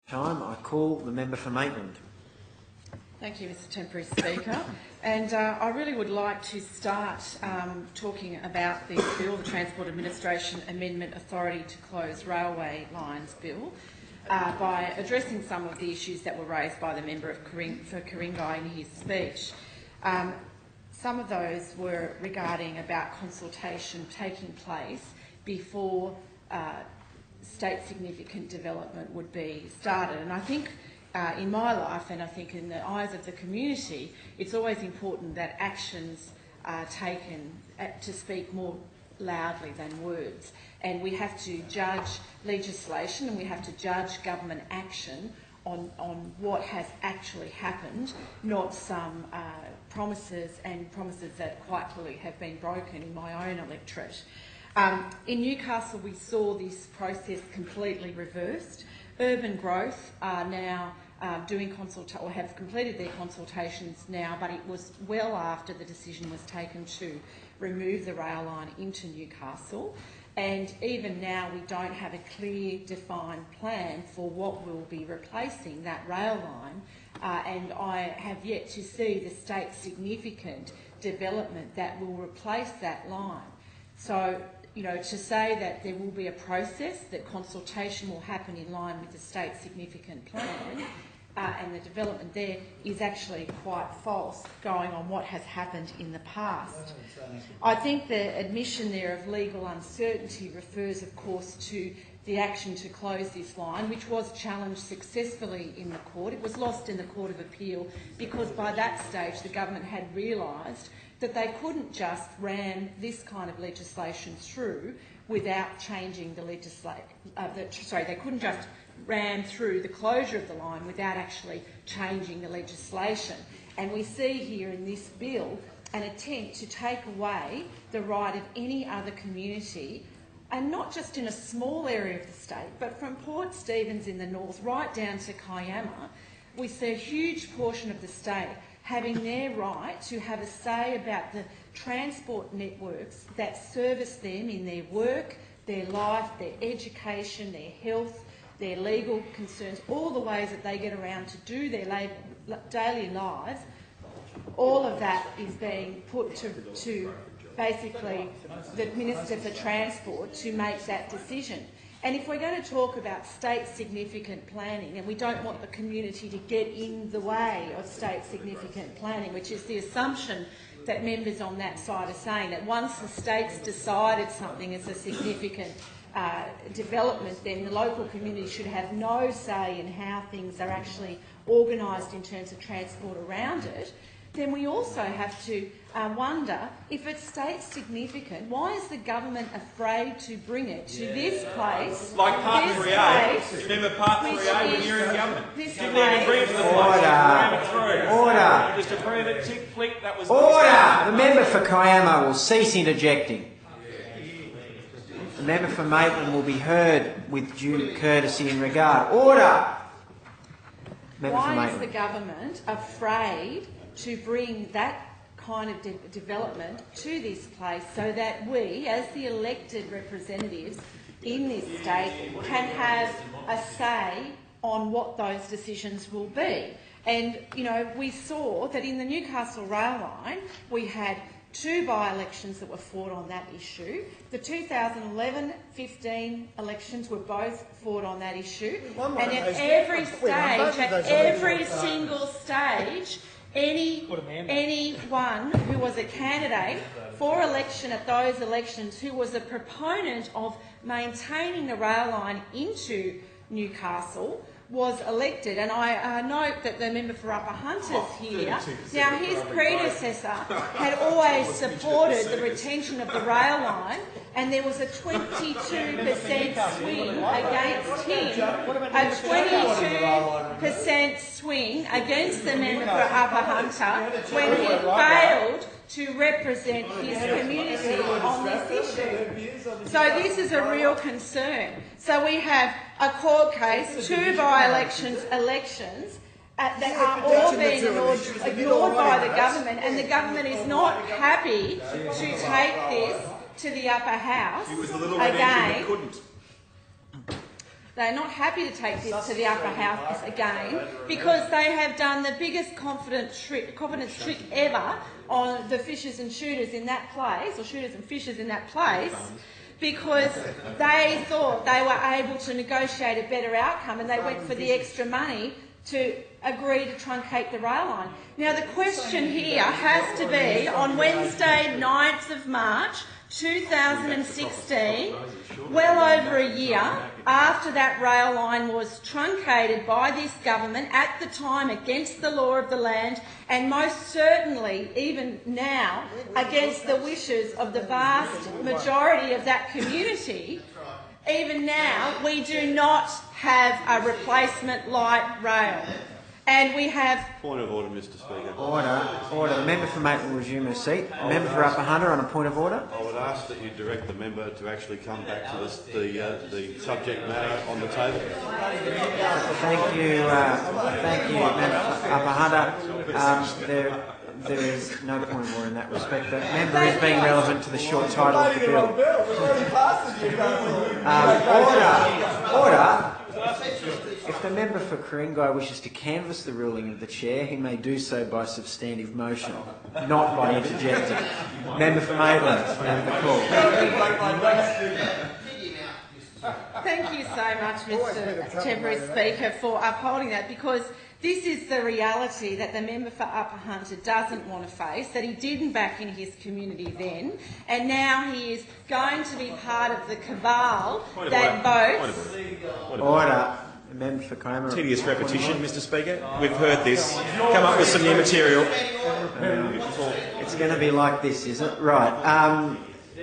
Time. I call the member for Maitland. Thank you, Mr Temporary Speaker. And I really would like to start talking about the bill, the Transport Administration Amendment Authority to Close Railway Lines Bill, by addressing some of the issues that were raised by the member for Ku-ring-gai in his speech. Some of those were regarding about consultation taking place before state significant development would be started. And I think in my life, and I think in the eyes of the community, it's always important that actions are taken to speak more loudly than words. And we have to judge legislation and we have to judge government action on what has actually happened, not some promises that quite clearly have been broken in my own electorate. In Newcastle, we saw this process completely reversed. UrbanGrowth are now have completed their consultations now, but it was well after the decision was taken to remove the rail line into Newcastle. And even now, we don't have a clear, defined plan for what will be replacing that rail line. And I have yet to see the state significant development that will replace that line. So, you know, to say that there will be a process, that consultation will happen in line with the state significant plan and the development there is actually quite false, going on what has happened in the past. I think the admission there of legal uncertainty refers, of course, to the action to close this line, which was challenged successfully in the court. It was lost in the Court of Appeal because by that stage the government had realised that they couldn't just ram this kind of legislation through without changing the they couldn't just ram through the closure of the line without actually changing the legislation. And we see here in this bill an attempt to take away the right of any other community, and not just in a small area of the state, but from Port Stephens in the north right down to Kiama, we see a huge portion of the state having their right to have a say about the transport networks that service them in their work, their life, their education, their health, their legal concerns, all the ways that they get around to do their daily lives. All of that is being put to basically the Minister for Transport to make that decision. And if we're going to talk about state significant planning, and we don't want the community to get in the way of state significant planning, which is the assumption that members on that side are saying, that once the state's decided something is a significant development, then the local community should have no say in how things are actually organised in terms of transport around it, then we also have to wonder, if it's state significant, why is the government afraid to bring it to this place? Like Part 3A. Remember Part 3A when you're in government? Didn't even bring it to the place. Order. Just approve it, tick, flick, that was... Order! The member for Kiama will cease interjecting. The member for Maitland will be heard with due courtesy and regard. Order! Why is the government afraid to bring that kind of development to this place so that we, as the elected representatives in this state, can have a say on what those decisions will be? And, you know, we saw that in the Newcastle rail line we had 2 by-elections that were fought on that issue. The 2011-15 elections were both fought on that issue. And at every stage, at every single stage, anyone who was a candidate for election at those elections who was a proponent of maintaining the rail line into Newcastle was elected. And I note that the member for Upper Hunters here, now his predecessor had always supported the retention of the rail line, and there was a 22% swing against him, a 22% swing against the member for Upper Hunter when he failed to represent his community on this issue. So this is a real concern. So we have a court case, 2 by-elections, that are all being ignored by the government, and the government is not happy to take this to the upper house again. They're not happy to take this to the upper house again because they have done the biggest confidence trick ever on the fishers and shooters in that place, or shooters and fishers in that place, because they thought they were able to negotiate a better outcome and they went for the extra money to agree to truncate the rail line. Now the question here has to be, on Wednesday 9th of March 2016, well over a year after that rail line was truncated by this government, at the time against the law of the land, and most certainly even now against the wishes of the vast majority of that community, even now we do not have a replacement light rail. And we have... Point of order, Mr Speaker. Order. The member for Maitland will resume her seat. The member for Upper Hunter on a point of order. I would ask that you direct the member to actually come back to the subject matter on the table. Thank you, member for Upper Hunter. There is no point of order in that respect. The member is being relevant to the short title of the bill. Order. If the member for Ku-ring-gai wishes to canvass the ruling of the chair, he may do so by substantive motion, not by interjecting. Member for Maitland, and the call. Thank you so much, Mr Temporary Speaker, for upholding that, because this is the reality that the member for Upper Hunter doesn't want to face, that he didn't back in his community then, and now he is going to be part of the cabal that votes. Order. Member for Kiama. Tedious repetition, Mr Speaker. We've heard this. Come up with some new material. It's going to be like this, is it? Right.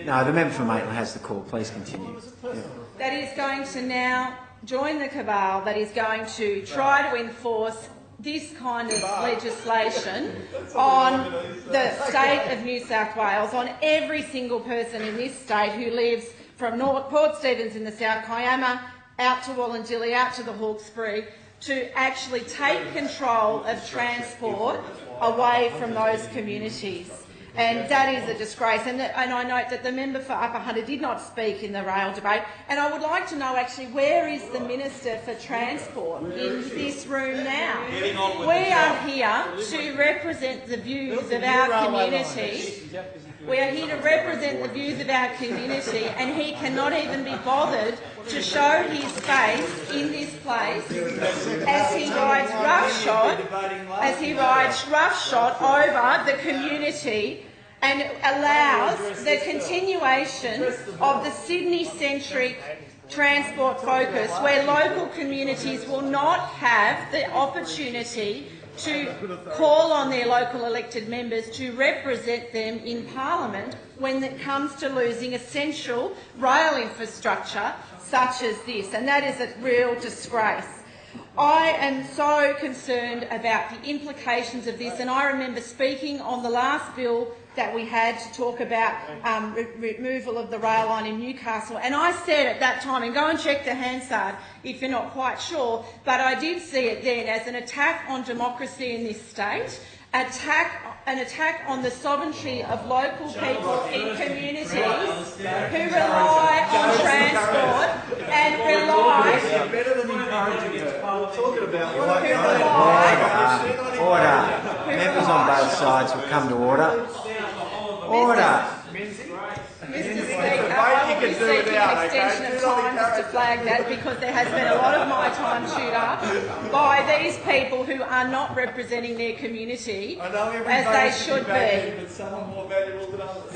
No, the member for Maitland has the call. Please continue. Yeah. That is going to now join the cabal that is going to try to enforce this kind of legislation on the state of New South Wales, on every single person in this state who lives from Port Stephens in the South Kiama, out to Wallandilly, out to the Hawkesbury, to actually take control of transport away from those communities. And that is a disgrace. And I note that the member for Upper Hunter did not speak in the rail debate. And I would like to know, actually, where is the Minister for Transport in this room now? We are here to represent the views of our community. We are here to represent the views of our community, and he cannot even be bothered to show his face in this place as he rides roughshod over the community and allows the continuation of the Sydney-centric transport focus, where local communities will not have the opportunity to call on their local elected members to represent them in Parliament when it comes to losing essential rail infrastructure such as this, and that is a real disgrace. I am so concerned about the implications of this, and I remember speaking on the last bill that we had to talk about removal of the rail line in Newcastle, and I said at that time, and go and check the Hansard if you're not quite sure, but I did see it then as an attack on democracy in this state, an attack on the sovereignty of local people in communities who rely on transport and Order. Members on both sides will come to order. Order. Mr Speaker, I will be seeking an extension of time just to flag that, because there has been a lot of my time chewed up by these people who are not representing their community as they should be. So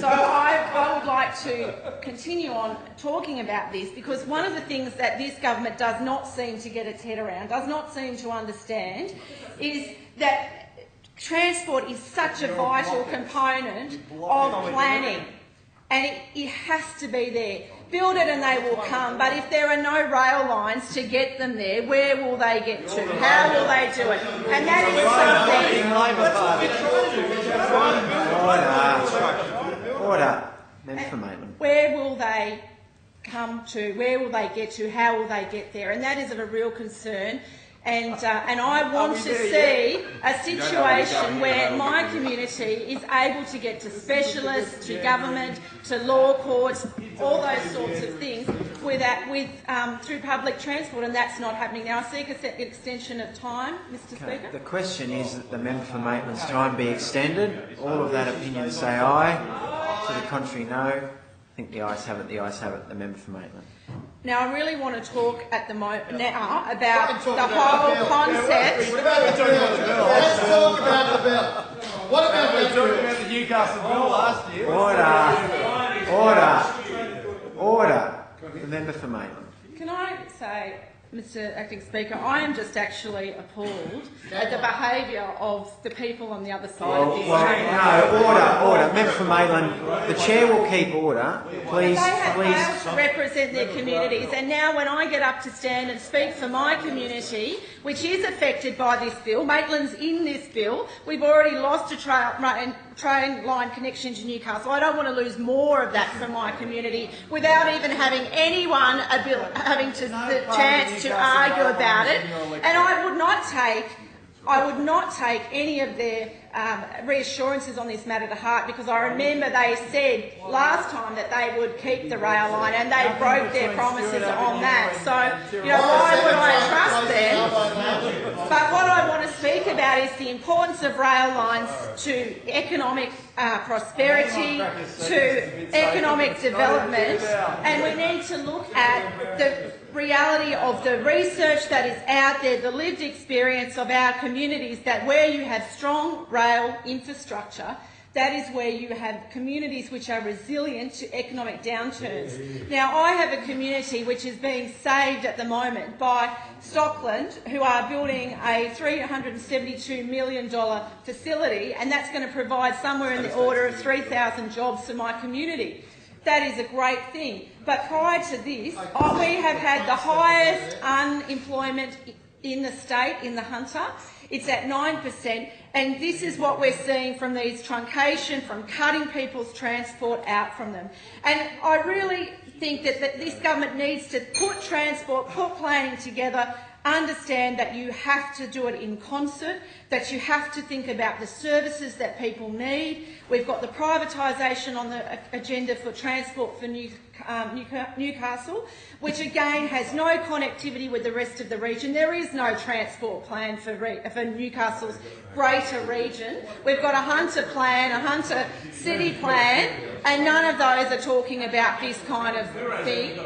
I would like to continue on talking about this, because one of the things that this government does not seem to get its head around, does not seem to understand, is that transport is such a vital component of planning. And it has to be there. Build it and they will come, but if there are no rail lines to get them there, where will they get to? How will they do it? And that is something... Order. Member for Maitland. Where will they come to? Where will they get to? How will they get there? And that is of a real concern. And I want to see a situation where my community is able to get to specialists, to government, to law courts, all those sorts of things, through public transport, and that's not happening now. I seek an extension of time, Mr. Speaker. The question is that the member for Maitland's time be extended. All of that opinion say aye. To the contrary, no. I think the ayes have it. The ayes have it. The member for Maitland. Now, I really want to talk at the moment now about the whole concept. What about the bill? Let's talk about the bill. What about We were talking about the Newcastle bill last year. Order. The member for Maitland. Can I say, Mr. Acting Speaker, I am just actually appalled at the behaviour of the people on the other side of this chamber. No, order. Member for Maitland, the chair will keep order. Please, They have failed to represent their communities, and now when I get up to stand and speak for my community, which is affected by this bill, Maitland's in this bill, we've already lost a train line connection to Newcastle. I don't want to lose more of that from my community without even having anyone having the chance to argue about it. And I would not take any of their reassurances on this matter to heart, because I remember they said last time that they would keep the rail line, and they broke their promises on that. So, why would I trust them? But what I want to speak about is the importance of rail lines to economic prosperity, to economic development, and we need to look at the reality of the research that is out there, the lived experience of our communities, that where you have strong rail infrastructure, that is where you have communities which are resilient to economic downturns. Now, I have a community which is being saved at the moment by Stockland, who are building a $372 million facility, and that's going to provide somewhere in the order of 3,000 jobs to my community. That is a great thing. But prior to this, we have had the highest unemployment in the state, in the Hunter. It's at 9%, and this is what we're seeing from these truncation, from cutting people's transport out from them. And I really think that this government needs to put transport, put planning together, understand that you have to do it in concert, that you have to think about the services that people need. We've got the privatisation on the agenda for transport for Newcastle, which again has no connectivity with the rest of the region. There is no transport plan for Newcastle's greater region. We've got a Hunter plan, a Hunter city plan, and none of those are talking about this kind of thing.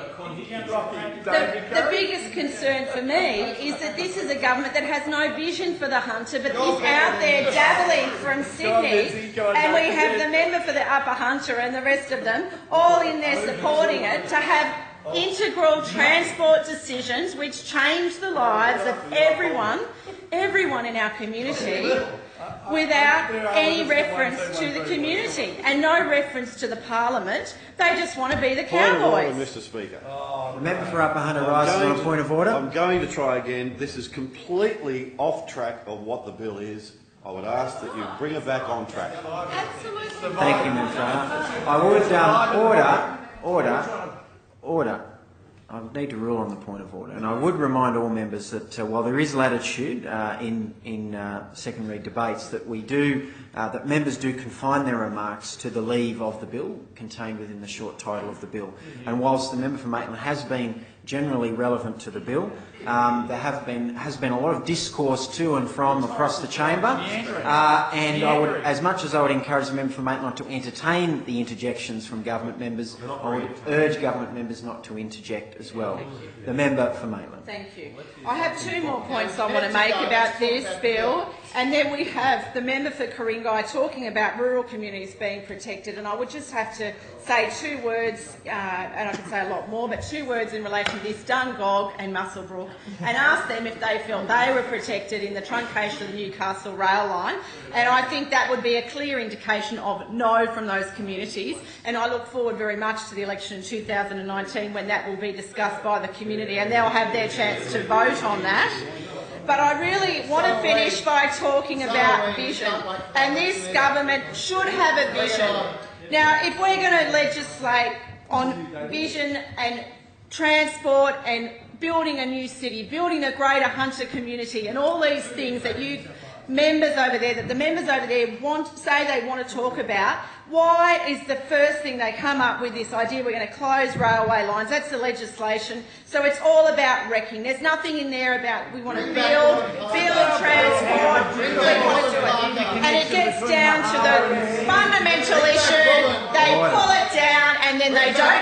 The biggest concern for me is that this is a government that has no vision for the Hunter, but is out there dabbling from Sydney, and we have the member for the Upper Hunter and the rest of them all in there supporting it, to have integral transport decisions which change the lives of everyone in our community, without any reference to the community and no reference to the parliament. They just want to be the cowboys. Mr. Speaker. The member for Upper Hunter rises on a point of order. I'm going to try again. This is completely off track of what the bill is. I would ask that you bring it back on track. Absolutely. Thank you, Member. I would order. I need to rule on the point of order, and I would remind all members that while there is latitude in secondary debates, that that members do confine their remarks to the leave of the bill contained within the short title of the bill. And whilst the member for Maitland has been generally relevant to the bill, there has been a lot of discourse to and from across the chamber, and I would, as much as I would encourage the member for Maitland to entertain the interjections from government members, I would urge government members not to interject as well. The member for Maitland. Thank you. I have two more points I want to make about this bill, and then we have the member for Ku-ring-gai talking about rural communities being protected, and I would just have to say two words, and I could say a lot more, but two words in relation to this, Dungog and Muswellbrook, and ask them if they felt they were protected in the truncation of the Newcastle rail line. And I think that would be a clear indication of no from those communities, and I look forward very much to the election in 2019 when that will be discussed by the community and they'll have their chance to vote on that. But I really want to finish by talking about vision, and this government should have a vision. Now, if we're going to legislate on vision and transport and building a new city, building a greater hunter community, and all these things that you members over there, that the members over there say they want to talk about, why is the first thing they come up with this idea we're going to close railway lines? That's the legislation. So it's all about wrecking. There's nothing in there about we want to build and transport, we want to do it. And it gets down to the fundamental issue, they pull it down and then they don't